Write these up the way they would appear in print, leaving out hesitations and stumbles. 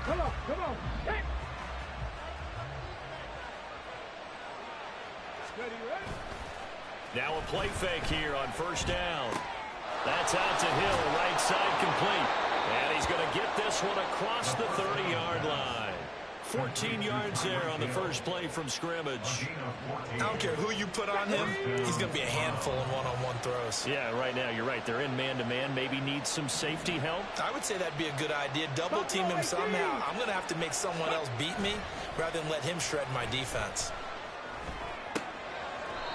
Come on. Hey. Now a play fake here on first down. That's out to Hill, right side complete. And he's going to get this one across the 30-yard line. 14 yards there on the first play from scrimmage. I don't care who you put on him, he's going to be a handful in one-on-one throws. Yeah, right now, you're right. They're in man-to-man. Maybe needs some safety help. I would say that'd be a good idea. Double team him somehow. I'm going to have to make someone else beat me rather than let him shred my defense.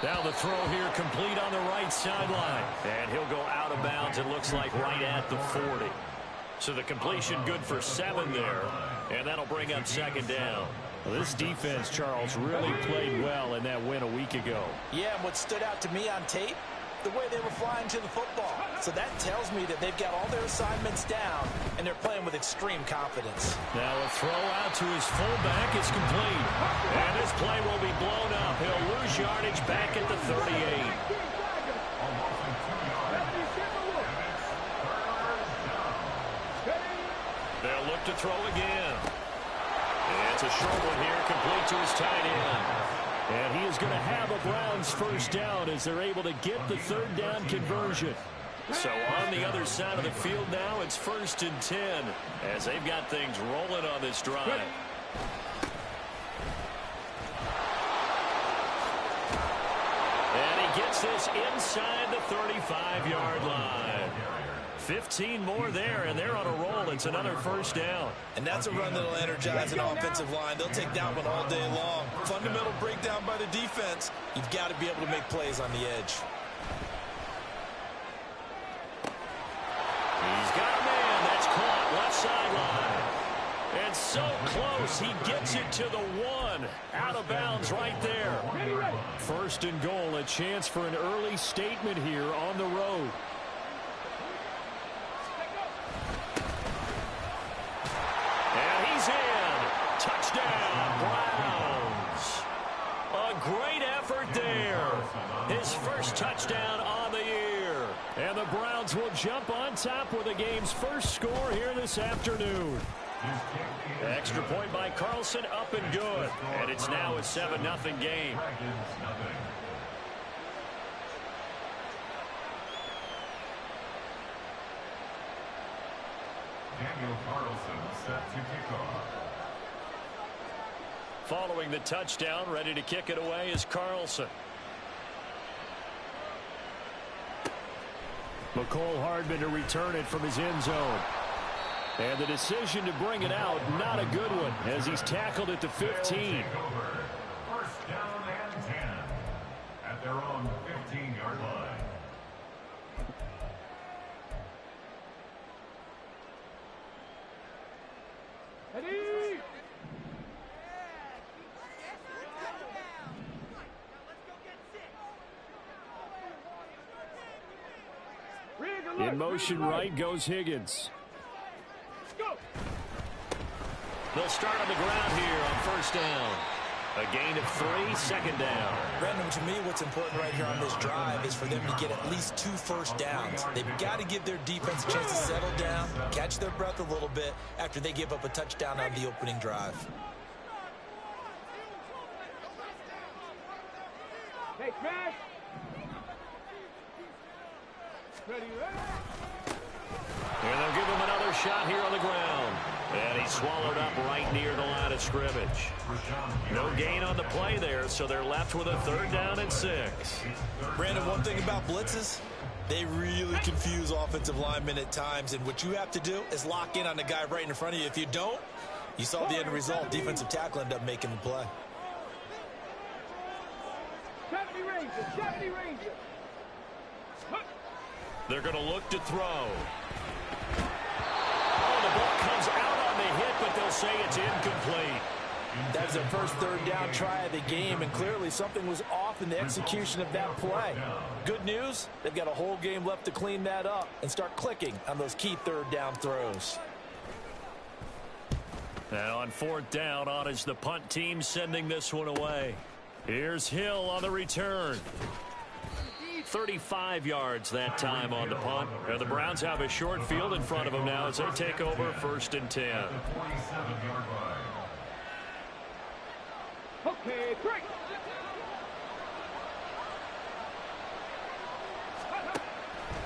Now the throw here complete on the right sideline. And he'll go out of bounds, it looks like, right at the 40. So the completion good for 7 there. And that'll bring up second down. Well, this defense, Charles, really played well in that win a week ago. Yeah, and what stood out to me on tape, the way they were flying to the football. So that tells me that they've got all their assignments down, and they're playing with extreme confidence. Now a throw out to his fullback is complete. And this play will be blown up. He'll lose yardage back at the 38. They'll look to throw again. And it's a short one here, complete to his tight end. And he is going to have a Browns first down as they're able to get the third down conversion. So on the other side of the field now, it's 1st and 10 as they've got things rolling on this drive. And he gets this inside the 35-yard line. 15 more there, and they're on a roll. It's another first down. And that's a run that'll energize an offensive line. They'll take that one all day long. Fundamental breakdown by the defense. You've got to be able to make plays on the edge. He's got a man. That's caught left sideline. And so close, he gets it to the 1. Out of bounds right there. 1st and goal, a chance for an early statement here on the road. Touchdown, Browns. A great effort there. His first touchdown on the year. And the Browns will jump on top with the game's first score here this afternoon. Extra point by Carlson, up and good. And it's now a 7-0 game. Daniel Carlson set to kick off. Following the touchdown, ready to kick it away is Carlson. McCole Hardman to return it from his end zone. And the decision to bring it out, not a good one, as he's tackled at the 15. 1st down and 10 at their own 15-yard line. In motion right goes Higgins. They'll start on the ground here on 1st down. A gain of 3, 2nd down. Brandon, to me, what's important right here on this drive is for them to get at least 2 first downs. They've got to give their defense a chance to settle down, catch their breath a little bit after they give up a touchdown on the opening drive. Hey, Crash. And they'll give him another shot here on the ground. And he's swallowed up right near the line of scrimmage. No gain on the play there, so they're left with a 3rd down and 6. Brandon, one thing about blitzes, they really confuse offensive linemen at times, and what you have to do is lock in on the guy right in front of you. If you don't, you saw the end result. Defensive tackle ended up making the play. 70 Rangers. They're going to look to throw. Oh, the ball comes out on the hit, but they'll say it's incomplete. That's their first 3rd down try of the game, and clearly something was off in the execution of that play. Good news, they've got a whole game left to clean that up and start clicking on those key 3rd down throws. Now on 4th down, on is the punt team sending this one away. Here's Hill on the return. 35 yards that time on the punt. And the Browns have a short field in front of them now as they take over 1st and 10. Yard line. Okay, break.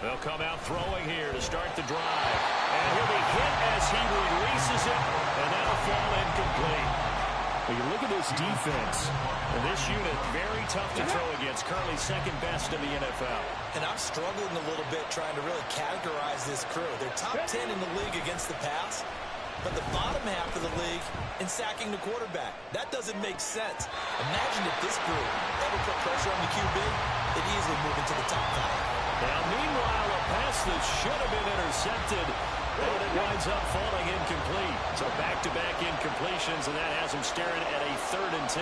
They'll come out throwing here to start the drive. And he'll be hit as he releases it, and that'll fall incomplete. Well, you look at this defense, and this unit, very tough to throw against, currently second best in the NFL. And I'm struggling a little bit trying to really categorize this crew. They're top 10 in the league against the pass, but the bottom half of the league in sacking the quarterback. That doesn't make sense. Imagine if this group ever put pressure on the QB, they'd easily move into the top 5. Now, meanwhile, a pass that should have been intercepted, and it winds up falling incomplete. So back-to-back incompletions, and that has him staring at a 3rd and 10.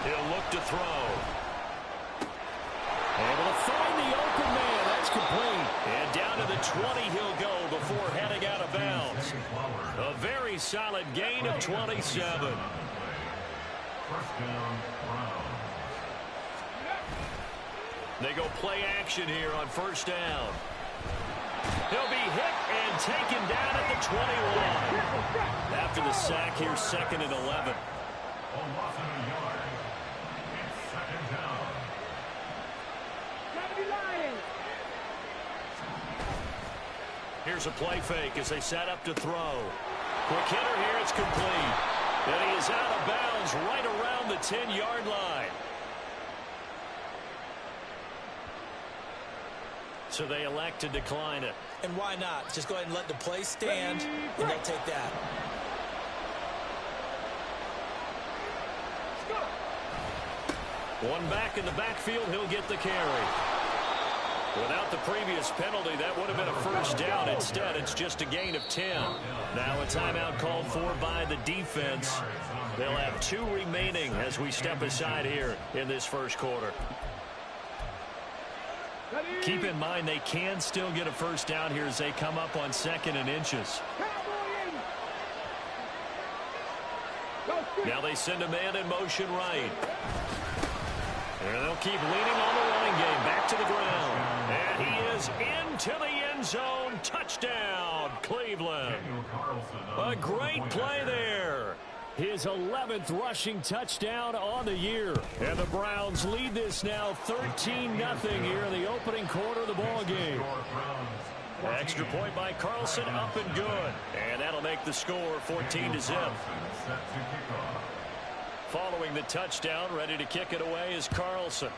He'll look to throw. Able to find the open man. That's complete. And down to the 20 he'll go before heading out of bounds. A very solid gain of 27. First down, Browns. They go play action here on 1st down. He'll be hit and taken down at the 21. After the sack, here's 2nd and 11. A loss of a yard. It's 2nd down. 70 Lions. Here's a play fake as they set up to throw. Quick hitter here, it's complete. And he is out of bounds right around the 10-yard line. So they elect to decline it. And why not? Just go ahead and let the play stand, and they'll take that. One back in the backfield, he'll get the carry. Without the previous penalty, that would have been a 1st down. Instead, it's just a gain of 10. Now a timeout called for by the defense. They'll have 2 remaining as we step aside here in this 1st quarter. Keep in mind they can still get a 1st down here as they come up on 2nd and inches. Now they send a man in motion right. And they'll keep leaning on the running game. Back to the ground. And he is into the end zone. Touchdown, Cleveland. A great play there. His 11th rushing touchdown on the year. And the Browns lead this now 13-0 here in the opening quarter of the ball game. Extra point by Carlson, up and good. And that'll make the score 14-0. Following the touchdown, ready to kick it away is Carlson.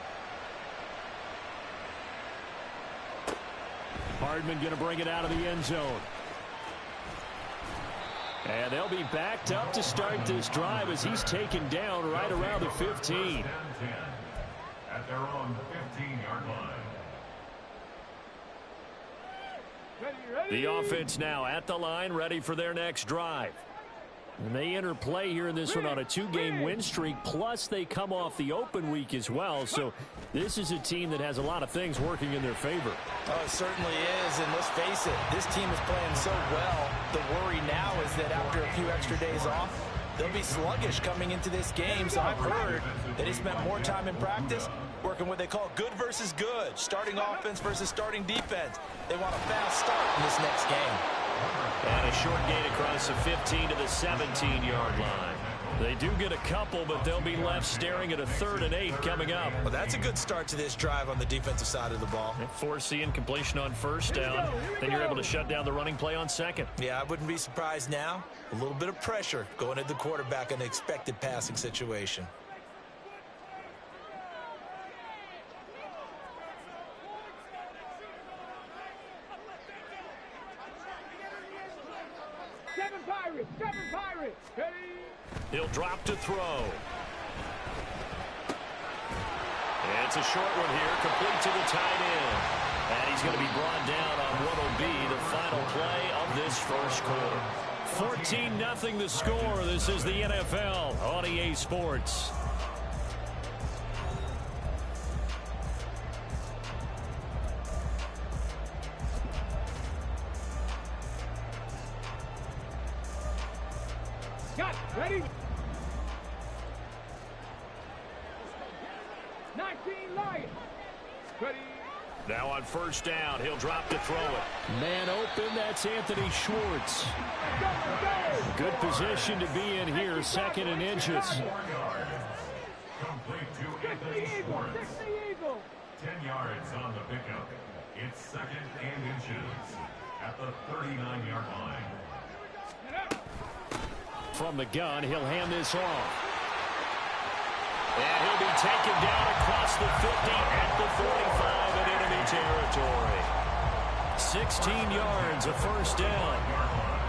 Hardman going to bring it out of the end zone. And they'll be backed up to start this drive as he's taken down right around the 15. At their own 15-yard line. The offense now at the line, ready for their next drive. And they enter play here in this one on a 2-game win streak, plus they come off the open week as well. So this is a team that has a lot of things working in their favor. Oh, it certainly is, and let's face it, this team is playing so well. The worry now is that after a few extra days off, they'll be sluggish coming into this game. So I've heard that they spent more time in practice working what they call good versus good, starting offense versus starting defense. They want a fast start in this next game. And a short gain across the 15 to the 17-yard line. They do get a couple, but they'll be left staring at a 3rd and 8 coming up. Well, that's a good start to this drive on the defensive side of the ball. Force the incompletion on 1st down. Then you're able to shut down the running play on 2nd. Yeah, I wouldn't be surprised now. A little bit of pressure going at the quarterback in an expected passing situation. Seven Pirates. Ready? He'll drop to throw. And it's a short one here, complete to the tight end. And he's going to be brought down on what will be the final play of this 1st quarter. 14-0 the score. This is the NFL on EA Sports. Got it. Ready? 19 Lions. Ready. Now on first down, he'll drop to throw it. Man open, that's Anthony Schwartz. Good position to be in here, 2nd and inches. Complete to Anthony Schwartz. 10 yards on the pickup. It's 2nd and inches at the 39-yard line. From the gun, he'll hand this off. And he'll be taken down across the 50 at the 45 in enemy territory. 16 yards, a first down.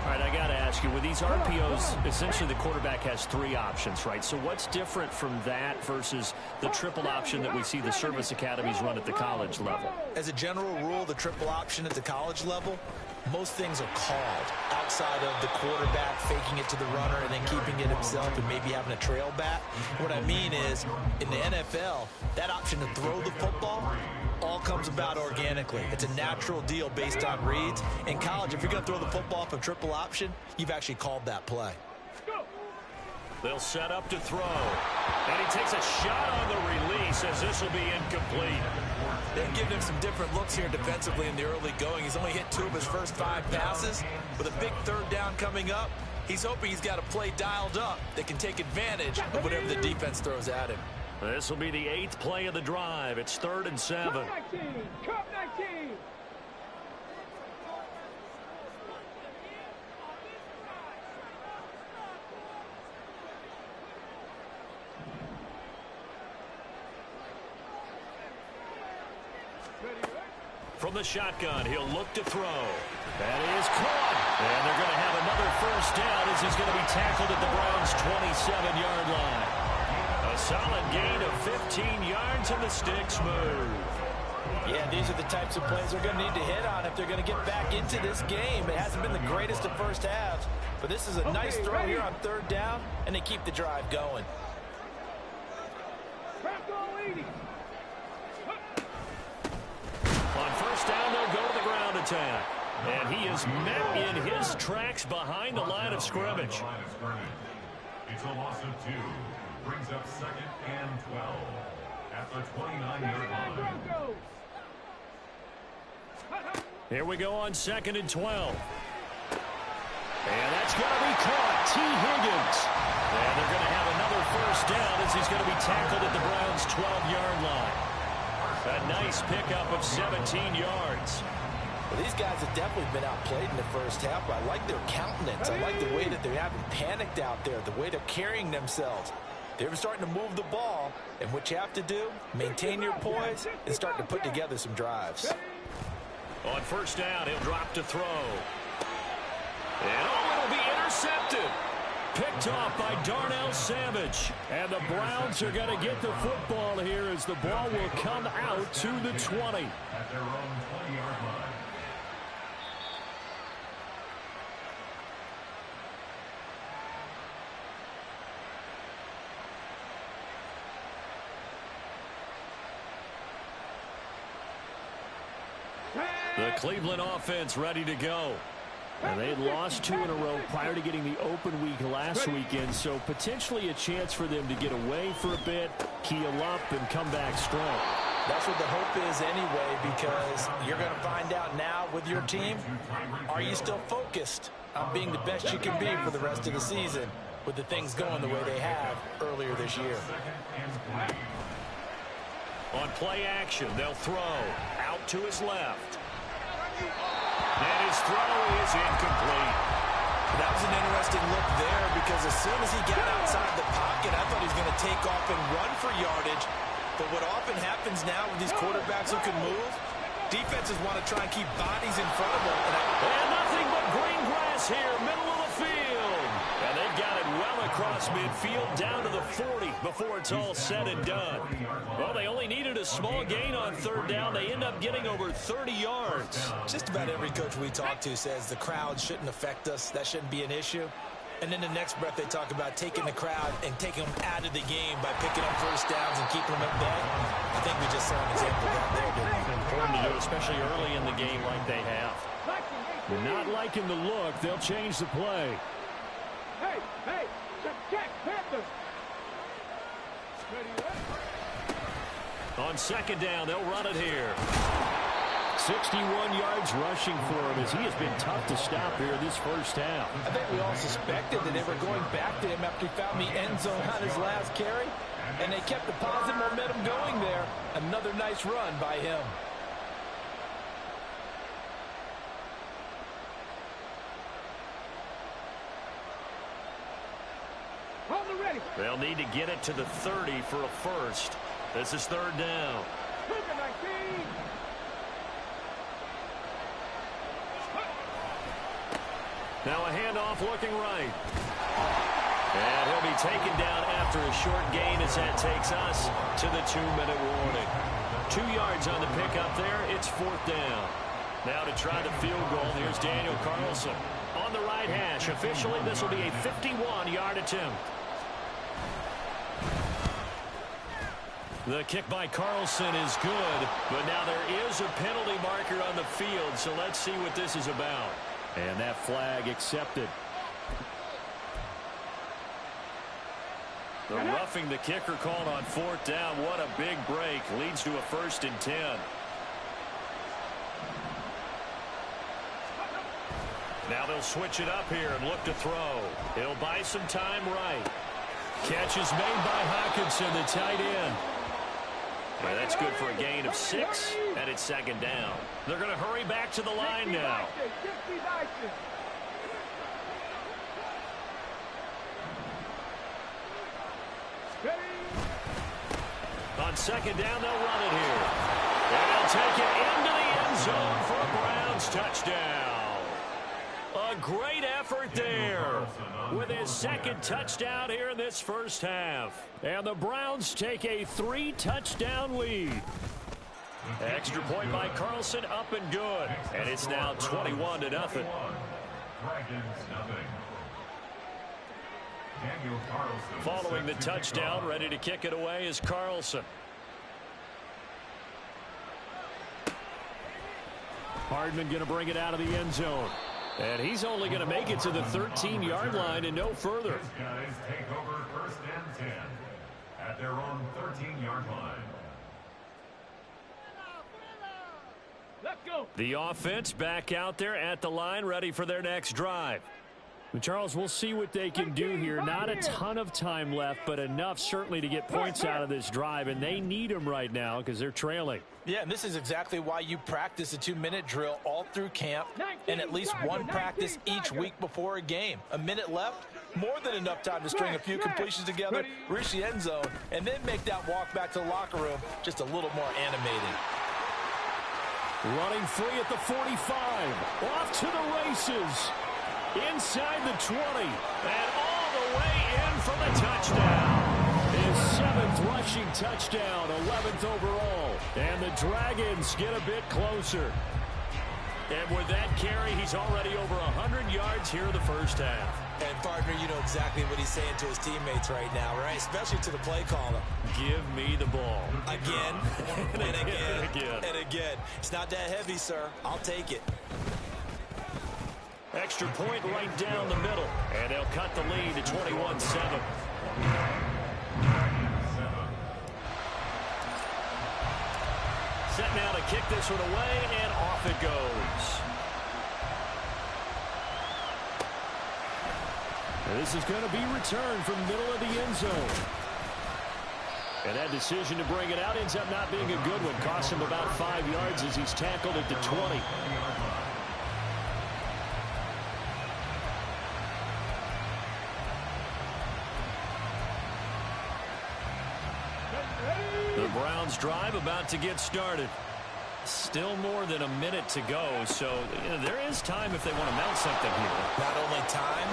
All right, I got to ask you, with these RPOs, essentially the quarterback has 3 options, right? So what's different from that versus the triple option that we see the service academies run at the college level? As a general rule, the triple option at the college level, most things are called outside of the quarterback faking it to the runner and then keeping it himself and maybe having a trail back. What I mean is, in the NFL, that option to throw the football all comes about organically. It's a natural deal based on reads. In college, if you're going to throw the football off a triple option, you've actually called that play. They'll set up to throw. And he takes a shot on the release as this will be incomplete. They've given him some different looks here defensively in the early going. He's only hit 2 of his first 5 passes. With a big 3rd down coming up, he's hoping he's got a play dialed up that can take advantage of whatever the defense throws at him. This will be the 8th play of the drive. It's 3rd and 7. Cup 19. Cup 19. From the shotgun, he'll look to throw. That is caught. And they're going to have another first down as he's going to be tackled at the Browns' 27-yard line. A solid gain of 15 yards and the sticks move. Yeah, these are the types of plays they're going to need to hit on if they're going to get back into this game. It hasn't been the greatest of first halves, but this is a nice throw here on 3rd down, and they keep the drive going. On first down, they'll go to the ground attack. And he is met in his tracks behind the line of scrimmage. It's a loss of 2. Brings up 2nd and 12 at the 29-yard line. Here we go on 2nd and 12. And that's going to be caught. T. Higgins. And they're going to have another first down as he's going to be tackled at the Browns' 12-yard line. A nice pickup of 17 yards. Well, these guys have definitely been outplayed in the first half, but I like their countenance. I like the way that they haven't panicked out there, the way they're carrying themselves. They're starting to move the ball, and what you have to do, maintain your poise and start to put together some drives. On first down, he'll drop to throw. And it'll be intercepted. Picked off by Darnell Savage. And the Browns are going to get the football here as the ball will come out to the 20. At their own 20-yard line. The Cleveland offense ready to go. And they lost 2 in a row prior to getting the open week last weekend, so potentially a chance for them to get away for a bit, keel up, and come back strong. That's what the hope is anyway, because you're going to find out now with your team, are you still focused on being the best you can be for the rest of the season with the things going the way they have earlier this year. On play action, they'll throw out to his left. And his throw is incomplete. That was an interesting look there because as soon as he got outside the pocket, I thought he was going to take off and run for yardage. But what often happens now with these quarterbacks who can move, defenses want to try and keep bodies in front of them. And nothing but green grass here, middle of the field. And they've got it well across midfield down to the 40 before it's all said and done. Well, they only needed a small gain on 3rd down. They end up getting over 30 yards. Just about every coach we talk to says the crowd shouldn't affect us. That shouldn't be an issue. And then the next breath they talk about taking the crowd and taking them out of the game by picking up first downs and keeping them at bay. I think we just saw an example of that there, didn't we? Important to do, especially early in the game like they have. Not liking the look, they'll change the play. Hey, hey, check, Panther. On second down, they'll run it here. 61 yards rushing for him as he has been tough to stop here this first half. I think we all suspected that they were going back to him after he found the end zone on his last carry, and they kept the positive momentum going there. Another nice run by him. Hold it ready. They'll need to get it to the 30 for a first. This is third down. Cougar 19. Now a handoff looking right. And he'll be taken down after a short gain as that takes us to the 2-minute warning. 2 yards on the pickup there. It's fourth down. Now to try the field goal, here's Daniel Carlson. On the right hash. Officially, this will be a 51-yard attempt. The kick by Carlson is good, but now there is a penalty marker on the field, so let's see what this is about. And that flag accepted. The roughing the kicker called on fourth down. What a big break. Leads to a 1st and 10. Now they'll switch it up here and look to throw. It'll buy some time right. Catch is made by Hockenson, the tight end. Well, that's good for a gain of 6, and it's second down. They're going to hurry back to the line now. On second down, they'll run it here. And they'll take it into the end zone for a Browns touchdown. A great effort there with his second touchdown here in this first half. And the Browns take a 3-touchdown lead. Extra point by Carlson, up and good. And it's now 21-0. Following the touchdown, ready to kick it away is Carlson. Hardman going to bring it out of the end zone. And he's only going to make it to the 13-yard line and no further. These guys take over 1st and 10 at their own 13-yard line. Let's go. The offense back out there at the line, ready for their next drive. Charles, we'll see what they can do here. Not a ton of time left, but enough certainly to get points out of this drive, and they need them right now because they're trailing. Yeah, and this is exactly why you practice a 2-minute drill all through camp and at least one practice each week before a game. A minute left, more than enough time to string a few completions together, reach the end zone, and then make that walk back to the locker room just a little more animated. Running free at the 45. Off to the races. Inside the 20. And all the way in for the touchdown. His 7th rushing touchdown, 11th overall. And the Dragons get a bit closer. And with that carry, he's already over 100 yards here in the first half. And, partner, you know exactly what he's saying to his teammates right now, right? Especially to the play caller. Give me the ball. Again, and again, again. and again. It's not that heavy, sir. I'll take it. Extra point right down the middle. And they'll cut the lead to 21-7. Set now to kick this one away, and off it goes. This is going to be returned from the middle of the end zone. And that decision to bring it out ends up not being a good one. Costs him about 5 yards as he's tackled at the 20. The Browns drive about to get started. Still more than a minute to go, so there is time if they want to mount something here. Not only time,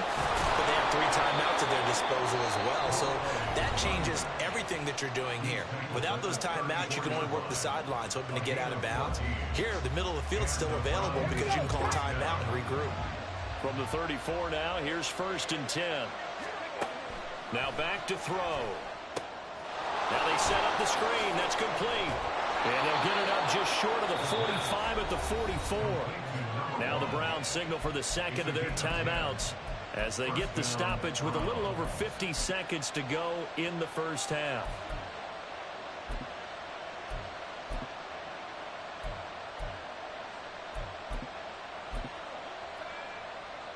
but they have 3 timeouts at their disposal as well. So that changes everything that you're doing here. Without those timeouts, you can only work the sidelines, hoping to get out of bounds. Here, the middle of the field is still available because you can call timeout and regroup. From the 34 now, here's 1st and 10. Now back to throw. Now they set up the screen. That's complete. And they'll get it up just short of the 45 at the 44. Now the Browns signal for the second of their timeouts as they get the stoppage with a little over 50 seconds to go in the first half.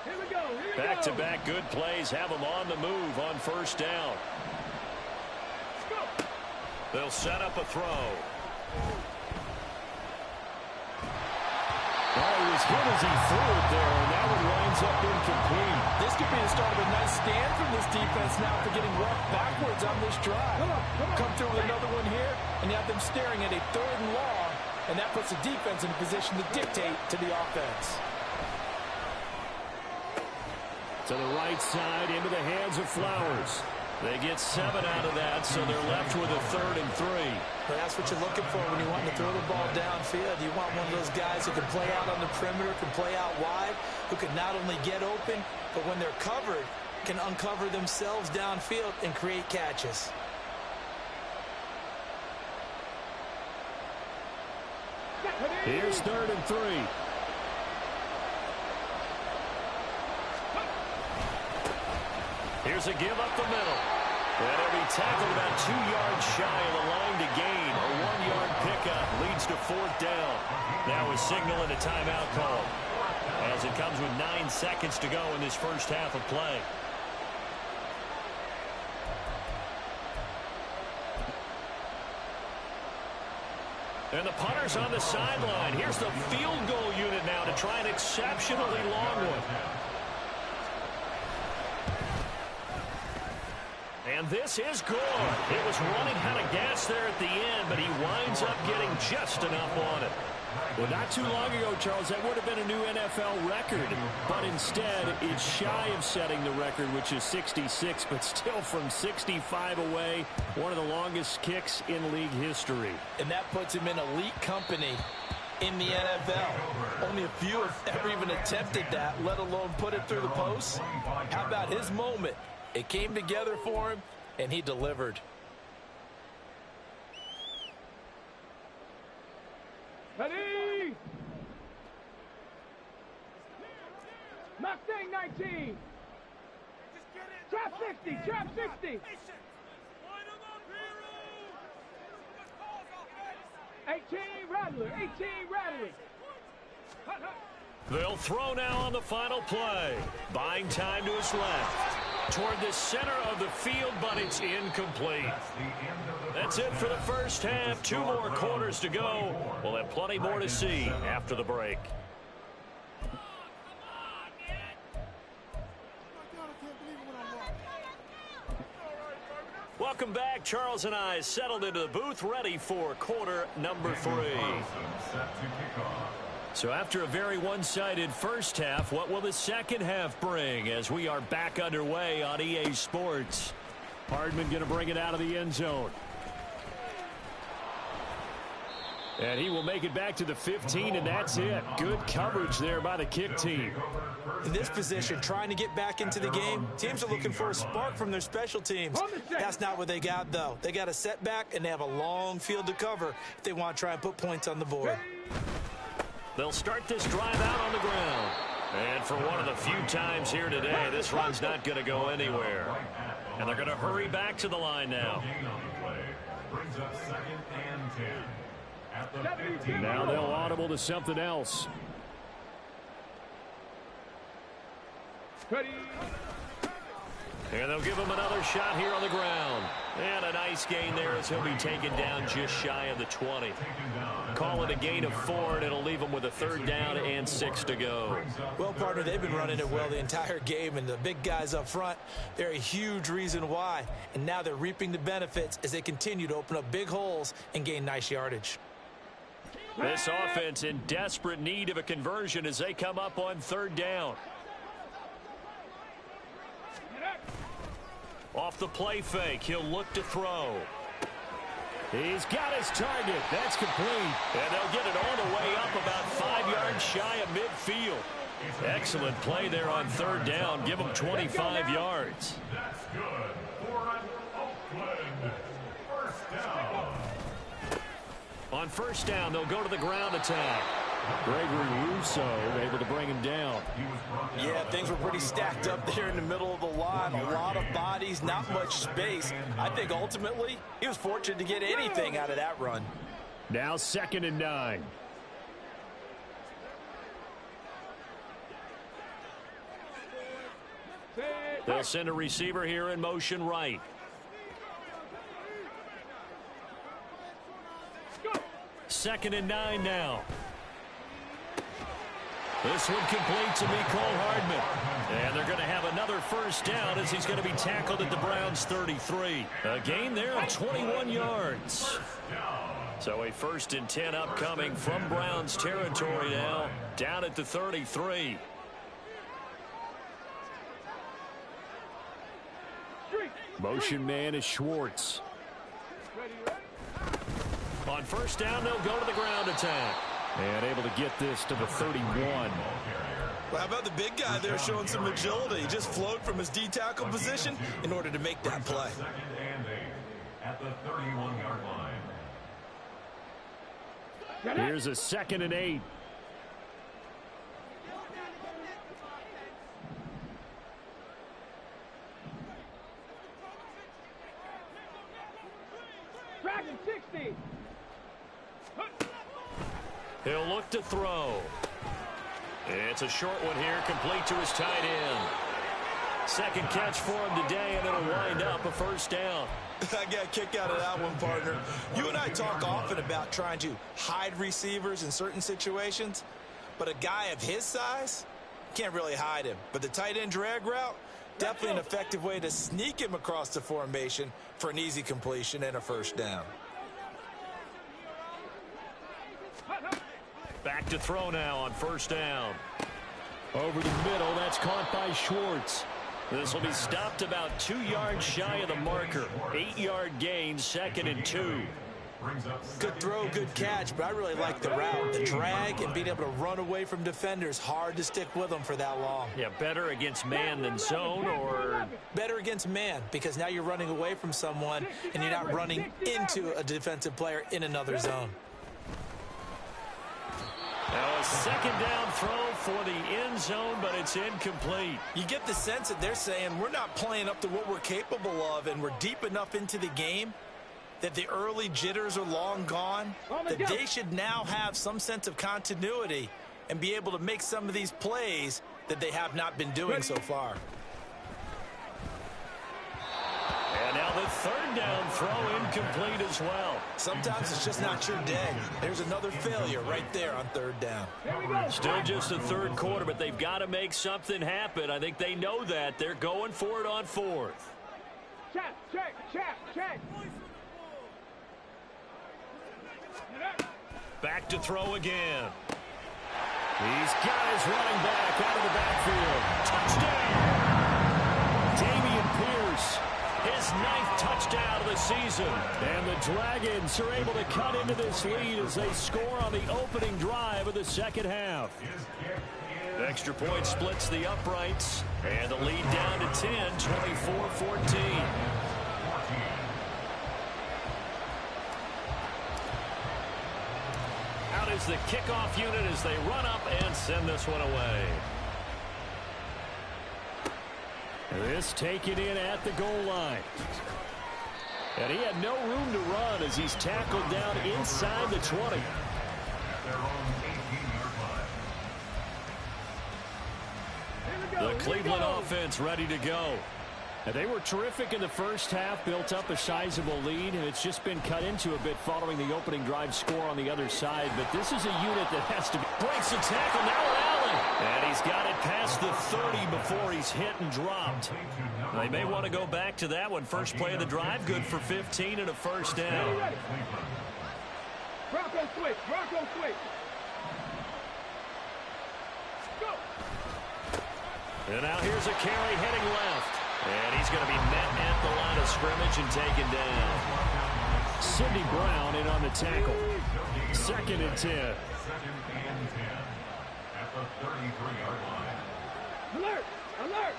Here we go. Back-to-back good plays have them on the move on first down. Let's go. They'll set up a throw. Well, he was hit as he threw it there, and that one winds up incomplete. This could be the start of a nice stand from this defense now for getting walked backwards on this drive. Come through with another one here, and you have them staring at a 3rd and long, and that puts the defense in a position to dictate to the offense. To the right side, into the hands of Flowers. They get 7 out of that, so they're left with a 3rd and 3. But that's what you're looking for when you want to throw the ball downfield. You want one of those guys who can play out on the perimeter, can play out wide, who can not only get open, but when they're covered, can uncover themselves downfield and create catches. Here's 3rd and 3. Here's a give up the middle. And he'll be tackled about 2 yards shy of the line to gain. A 1-yard pickup leads to 4th down. Now a signal and a timeout call, as it comes with 9 seconds to go in this first half of play. And the punter's on the sideline. Here's the field goal unit now to try an exceptionally long one. And this is good. It was running out of gas there at the end, but he winds up getting just enough on it. Well, not too long ago, Charles, that would have been a new NFL record. But instead, it's shy of setting the record, which is 66, but still from 65 away, one of the longest kicks in league history. And that puts him in elite company in the NFL. Only a few have ever even attempted that, let alone put it through the post. How about his moment? It came together for him, and he delivered. Ready? Mustang 19. Trap 60, trap 60. 18 Rattler, 18 Rattler. Hut, hut. They'll throw now on the final play. Buying time to his left. Toward the center of the field, but it's incomplete. That's it for the first half. 2 more quarters to go. We'll have plenty more to see after the break. Welcome back. Charles and I settled into the booth, ready for quarter number 3. So after a very one-sided first half, what will the second half bring as we are back underway on EA Sports? Hardman going to bring it out of the end zone. And he will make it back to the 15, and that's it. Good coverage there by the kick team. In this position, trying to get back into the game, teams are looking for a spark from their special teams. That's not what they got, though. They got a setback, and they have a long field to cover if they want to try and put points on the board. They'll start this drive out on the ground. And for one of the few times here today, this run's not going to go anywhere. And they're going to hurry back to the line now. Now they'll audible to something else. Ready? And they'll give him another shot here on the ground. And a nice gain there as he'll be taken down just shy of the 20. Call it a gain of 4, and it'll leave him with a 3rd down and 6 to go. Well, partner, they've been running it well the entire game, and the big guys up front, they're a huge reason why. And now they're reaping the benefits as they continue to open up big holes and gain nice yardage. This offense in desperate need of a conversion as they come up on 3rd down. Off the play fake, he'll look to throw. He's got his target. That's complete. And they'll get it all the way up about 5 yards shy of midfield. Excellent play there on 3rd down. Give them 25 yards. That's good for an Oakland first down. On 1st down, they'll go to the ground attack. Gregory Rousseau able to bring him down. Yeah, things were pretty stacked up there in the middle of the line. A lot of bodies, not much space. I think ultimately he was fortunate to get anything out of that run. Now 2nd and 9. They'll send a receiver here in motion right. Second and 9 now. This one complete to Mecole Hardman. And they're going to have another first down as he's going to be tackled at the Browns' 33. A gain there of 21 yards. So a 1st and 10 upcoming from Browns territory now, down at the 33. Motion man is Schwartz. On first down, they'll go to the ground attack. And able to get this to the 31. Well, how about the big guy there showing some agility? He just flowed from his D-tackle position in order to make that play. Second and 8 at the 31-yard line. Here's a 2nd and 8. Dragon 60. He'll look to throw. It's a short one here, complete to his tight end. Second catch for him today, and it'll wind up a first down. I got a kick out of that one, partner. You and I talk often about trying to hide receivers in certain situations, but a guy of his size can't really hide him. But the tight end drag route, definitely an effective way to sneak him across the formation for an easy completion and a first down. Back to throw now on first down. Over the middle, that's caught by Schwartz. This will be stopped about 2 yards shy of the marker. 8-yard gain, 2nd and 2. Good throw, good catch, but I really like the route. The drag and being able to run away from defenders, hard to stick with them for that long. Yeah, better against man than zone, or better against man, because now you're running away from someone and you're not running into a defensive player in another zone. Now a second down throw for the end zone, but it's incomplete. You get the sense that they're saying we're not playing up to what we're capable of, and we're deep enough into the game that the early jitters are long gone, that they should now have some sense of continuity and be able to make some of these plays that they have not been doing so far. And now the third down throw incomplete as well. Sometimes it's just not your day. There's another failure right there on third down. Still just the third quarter, but they've got to make something happen. I think they know that. They're going for it on fourth. Check, check, check, check. Back to throw again. He's got his running back out of the backfield. Touchdown! Dameon Pierce. His 9th touchdown of the season. And the Dragons are able to cut into this lead as they score on the opening drive of the second half. Extra point splits the uprights. And the lead down to 10, 24-14. Out is the kickoff unit as they run up and send this one away. This taken in at the goal line. And he had no room to run as he's tackled down inside the 20. The Cleveland offense ready to go. And they were terrific in the first half, built up a sizable lead, and it's just been cut into a bit following the opening drive score on the other side. But this is a unit that has to be... Breaks the tackle, now Allen. And he's got it past the 30 before he's hit and dropped. They may want to go back to that one. First play of the drive, good for 15 and a first down. Bronco switch, Bronco switch. Go. And now here's a carry heading left. And he's going to be met at the line of scrimmage and taken down. Sidney Brown in on the tackle. 2nd and 10. 2nd and 10 at the 33-yard line. Alert! Alert!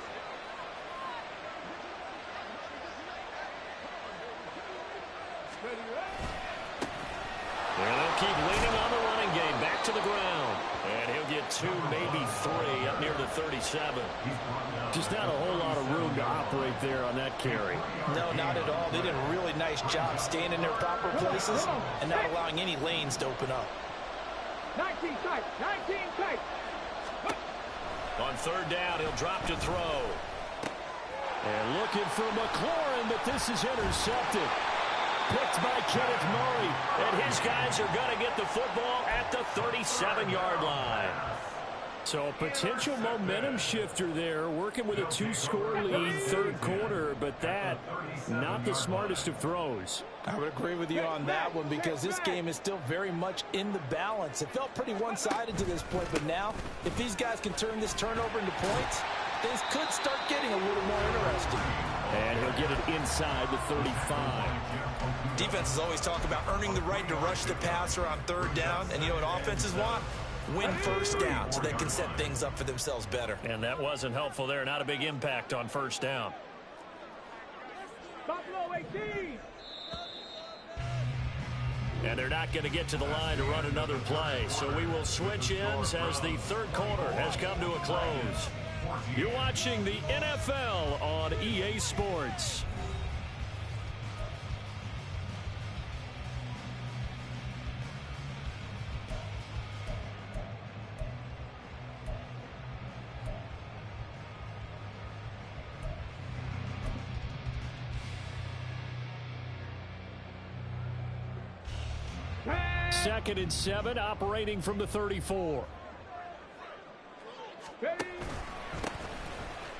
And they'll keep leaning on the running game. Back to the ground. And he'll get 2, maybe 3 up near the 37. Just not a whole lot of room to operate there on that carry. No, not at all. They did a really nice job staying in their proper places and not allowing any lanes to open up. 19 tight, 19 tight. On third down, he'll drop to throw. And looking for McLaurin, but this is intercepted. Picked by Kenneth Murray. And his guys are going to get the football at the 37-yard line. So a potential momentum shifter there, working with a 2-score lead, third quarter, but that, not the smartest of throws. I would agree with you on that one because this game is still very much in the balance. It felt pretty one-sided to this point, but now, if these guys can turn this turnover into points, things could start getting a little more interesting. And he'll get it inside the 35. Defenses always talk about earning the right to rush the passer on third down, and you know what offenses want? Win first down so they can set things up for themselves better. And that wasn't helpful there. Not a big impact on first down. Buffalo 18. And they're not going to get to the line to run another play. So we will switch ends as the third quarter has come to a close. You're watching the NFL on EA Sports. Second and 7, operating from the 34.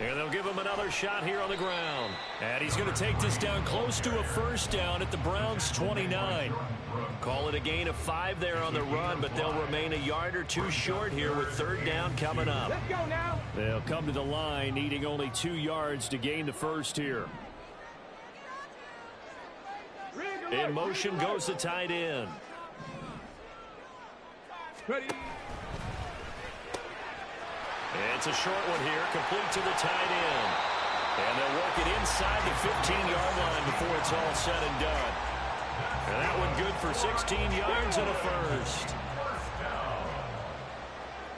And they'll give him another shot here on the ground. And he's going to take this down close to a first down at the Browns' 29. Call it a gain of 5 there on the run, but they'll remain a yard or two short here with third down coming up. Let's go now. They'll come to the line, needing only 2 yards to gain the first here. In motion goes the tight end. Ready. It's a short one here, complete to the tight end. And they'll work it inside the 15-yard line before it's all said and done. And that one good for 16 yards and a first.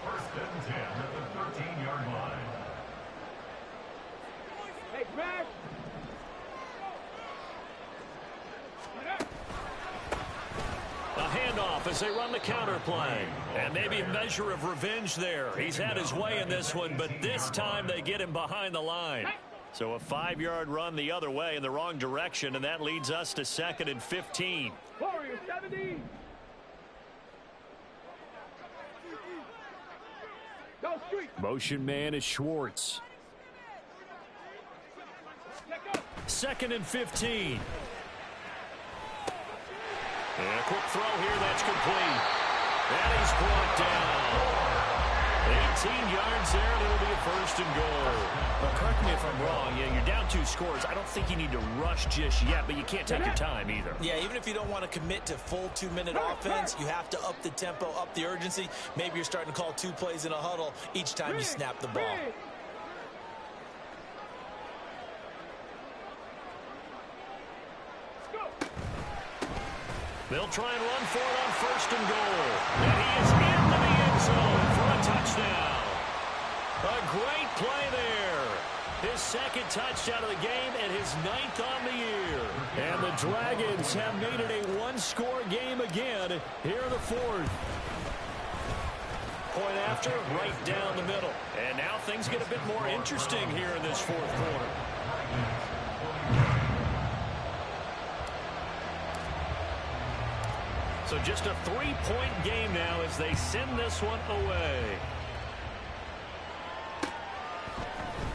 First and 10 at the 13-yard line. Hey, back. A handoff as they run the counter play. And maybe a measure of revenge there. He's had his way in this one, but this time they get him behind the line. So a 5-yard run the other way in the wrong direction, and that leads us to second and 15. Warriors 17. Go street. Motion man is Schwartz. Second and 15. And a quick throw here, that's complete. And he's brought down. 18 yards there, and it'll be a first and goal. Well, correct me if I'm wrong. Yeah, you're down 2 scores. I don't think you need to rush just yet, but you can't take your time either. Yeah, even if you don't want to commit to full 2-minute offense, you have to up the tempo, up the urgency. Maybe you're starting to call 2 plays in a huddle each time you snap the ball. They'll try and run for it on first and goal. And he is into the end zone for a touchdown. A great play there. His second touchdown of the game and his 9th on the year. And the Dragons have made it a 1-score game again here in the 4th. Point after, right down the middle. And now things get a bit more interesting here in this 4th quarter. So just a 3-point game now as they send this one away.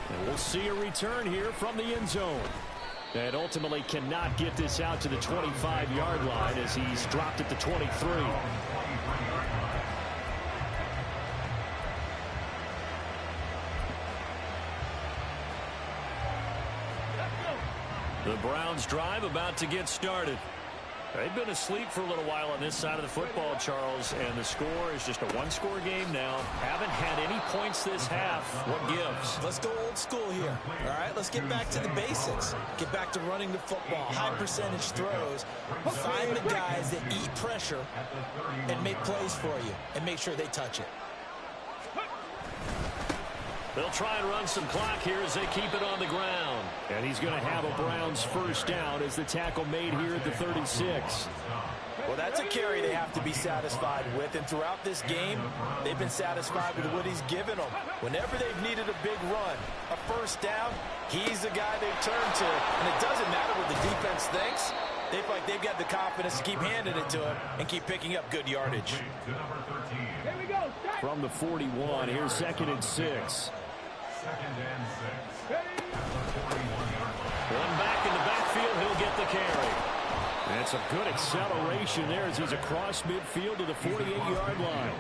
And we'll see a return here from the end zone. And ultimately cannot get this out to the 25-yard line as he's dropped at the 23. The Browns drive about to get started. They've been asleep for a little while on this side of the football, Charles, and the score is just a 1-score game now. Haven't had any points this half. What gives? Let's go old school here. All right, let's get back to the basics. Get back to running the football, high percentage throws. Find the guys that eat pressure and make plays for you and make sure they touch it. They'll try and run some clock here as they keep it on the ground. And he's going to have a Browns first down as the tackle made here at the 36. Well, that's a carry they have to be satisfied with, and throughout this game, they've been satisfied with what he's given them. Whenever they've needed a big run, a first down, he's the guy they've turned to, and it doesn't matter what the defense thinks. They feel like they've got the confidence to keep handing it to him and keep picking up good yardage. Here we go. From the 41, here's 2nd and 6. 2nd and 6. One back in the backfield, he'll get the carry. That's a good acceleration there as he's across midfield to the 48-yard line.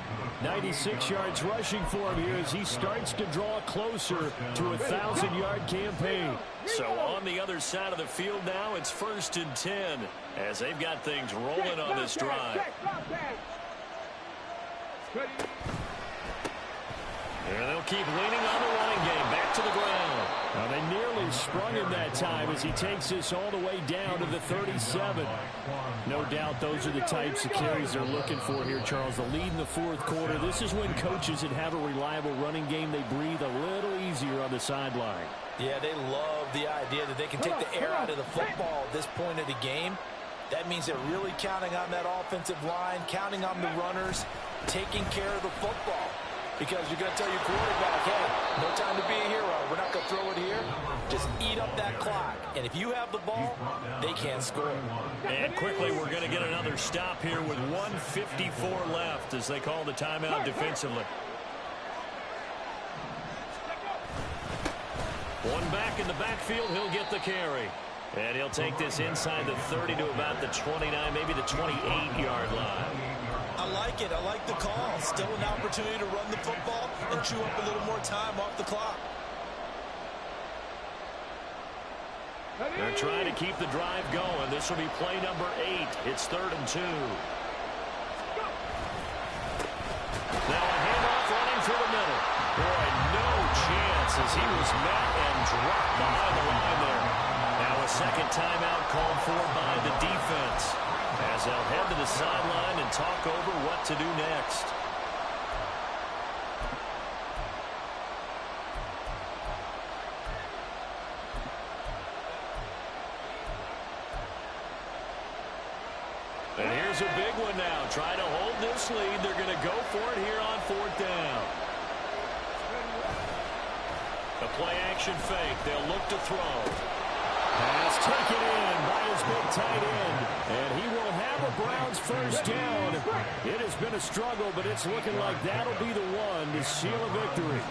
96 yards rushing for him here as he starts to draw closer to a 1,000-yard campaign. So on the other side of the field now, it's 1st and 10 as they've got things rolling on this drive. And they'll keep leaning on the running game. Back to the ground. Now they nearly sprung him that time as he takes this all the way down to the 37. No doubt those are the types of carries they're looking for here, Charles. The lead in the 4th quarter. This is when coaches that have a reliable running game, they breathe a little easier on the sideline. Yeah, they love the idea that they can take the air out of the football at this point of the game. That means they're really counting on that offensive line, counting on the runners, taking care of the football. Because you're going to tell your quarterback, hey, no time to be a hero. We're not going to throw it here. Just eat up that clock. And if you have the ball, they can't score. And quickly, we're going to get another stop here with 1:54 left as they call the timeout defensively. One back in the backfield, he'll get the carry. And he'll take this inside the 30 to about the 29, maybe the 28-yard line. I like it. I like the call. Still an opportunity to run the football and chew up a little more time off the clock. They're trying to keep the drive going. This will be play number 8. It's 3rd and 2. Now a handoff running for the middle. Boy, no chance as he was met and dropped behind the line there. Now a second timeout called for by the defense as they'll head to the sideline and talk over what to do next. And here's a big one now. Trying to hold this lead. They're going to go for it here on 4th down. A play action fake. They'll look to throw. Pass taken in by his big tight end. And he will have a Browns first down. It has been a struggle, but it's looking like that'll be the one to seal a victory.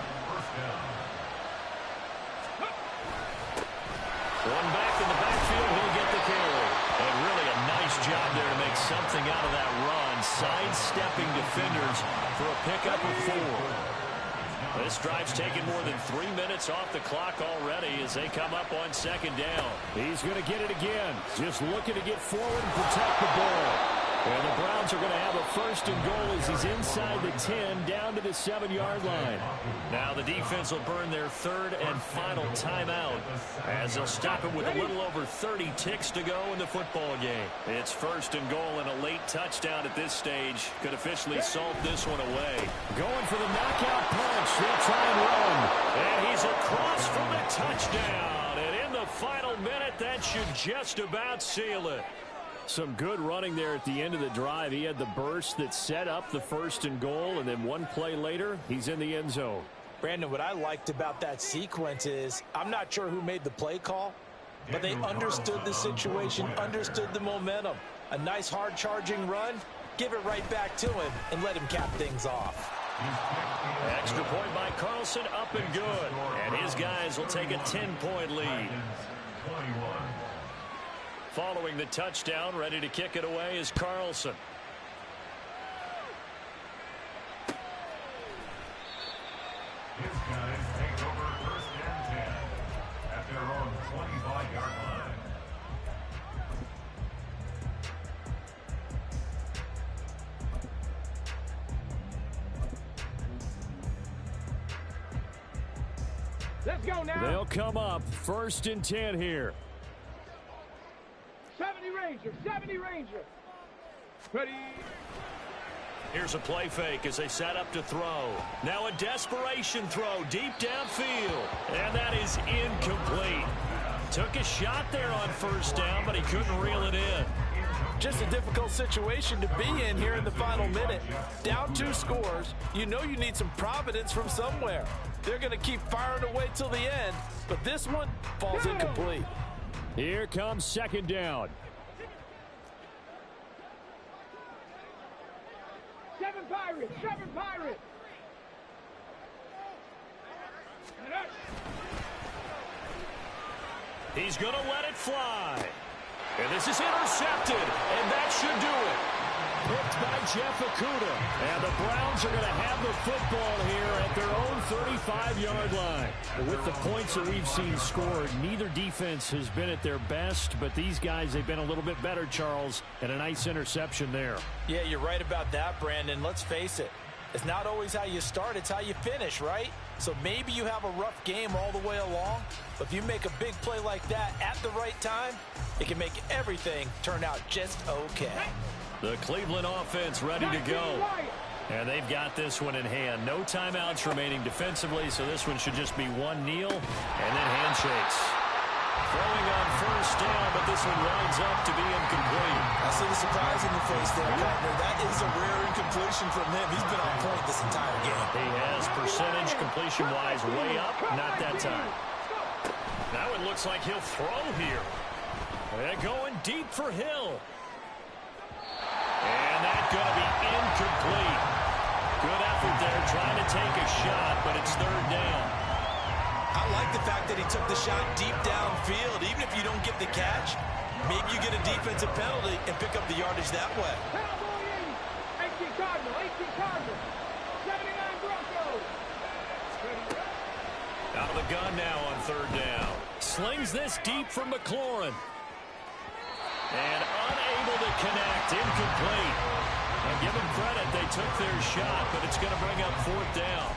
One back in the backfield, he'll get the carry. And really a nice job there to make something out of that run. Sidestepping defenders for a pickup of 4. This drive's taken more than 3 minutes off the clock already as they come up on 2nd down. He's going to get it again. Just looking to get forward and protect the ball. And the Browns are going to have a 1st and goal as he's inside the 10 down to the 7-yard line. Now the defense will burn their 3rd and final timeout as they'll stop it with a little over 30 ticks to go in the football game. It's 1st and goal and a late touchdown at this stage could officially salt this one away. Going for the knockout punch. They'll try and run. And he's across for the touchdown. And in the final minute, that should just about seal it. Some good running there at the end of the drive. He had the burst that set up the 1st and goal, and then one play later, he's in the end zone. Brandon, what I liked about that sequence is I'm not sure who made the play call, but they understood the situation, understood the momentum. A nice hard-charging run, give it right back to him, and let him cap things off. Extra point by Carlson, up and good. And his guys will take a 10-point lead. Following the touchdown, ready to kick it away is Carlson. His guys take over 1st and 10 at their own 25-yard line. Let's go now. They'll come up 1st and 10 here. 70 Ranger, 70 Ranger. Ready. Here's a play fake as they set up to throw. Now a desperation throw deep downfield. And that is incomplete. Took a shot there on 1st down, but he couldn't reel it in. Just a difficult situation to be in here in the final minute. Down 2 scores, you know you need some providence from somewhere. They're going to keep firing away till the end, but this one falls incomplete. Here comes second down. 7 Pirates, 7 Pirates. He's going to let it fly. And this is intercepted, and that should do it. Picked by Jeff Okudah. And the Browns are going to have the football here at their own 35-yard line. With the points that we've seen scored, neither defense has been at their best, but these guys, they've been a little bit better, Charles, and a nice interception there. Yeah, you're right about that, Brandon. Let's face it. It's not always how you start, it's how you finish, right? So maybe you have a rough game all the way along, but if you make a big play like that at the right time, it can make everything turn out just okay. The Cleveland offense ready to go. And they've got this one in hand. No timeouts remaining defensively, so this one should just be one kneel and then handshakes. Throwing on first down, but this one winds up to be incomplete. I see the surprise in the face there, partner. That is a rare incompletion from him. He's been on point this entire game. He has percentage completion-wise way up. Not that time. Now it looks like he'll throw here. They're going deep for Hill. And that's going to be incomplete. Good effort there, trying to take a shot, but it's third down. I like the fact that he took the shot deep downfield. Even if you don't get the catch, maybe you get a defensive penalty and pick up the yardage that way. 18 Cardinal, 18 Cardinal, 79 Broncos. Out of the gun now on third down. Slings this deep from McLaurin. And unable to connect, incomplete. And give them credit, they took their shot, but it's going to bring up fourth down.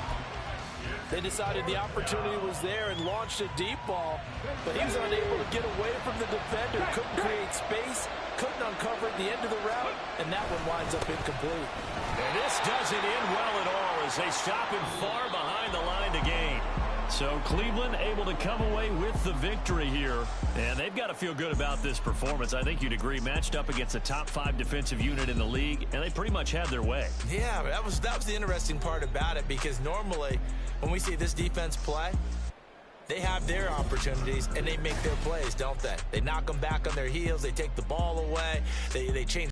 They decided the opportunity was there and launched a deep ball, but he was unable to get away from the defender, couldn't create space, couldn't uncover at the end of the route, and that one winds up incomplete. And this doesn't end well at all as they stop him far behind the line to gain. So Cleveland able to come away with the victory here, and they've got to feel good about this performance. I think you'd agree, matched up against a top 5 defensive unit in the league, and they pretty much had their way. Yeah, that was the interesting part about it, because normally when we see this defense play, they have their opportunities and they make their plays, don't they? They knock them back on their heels, they take the ball away, they change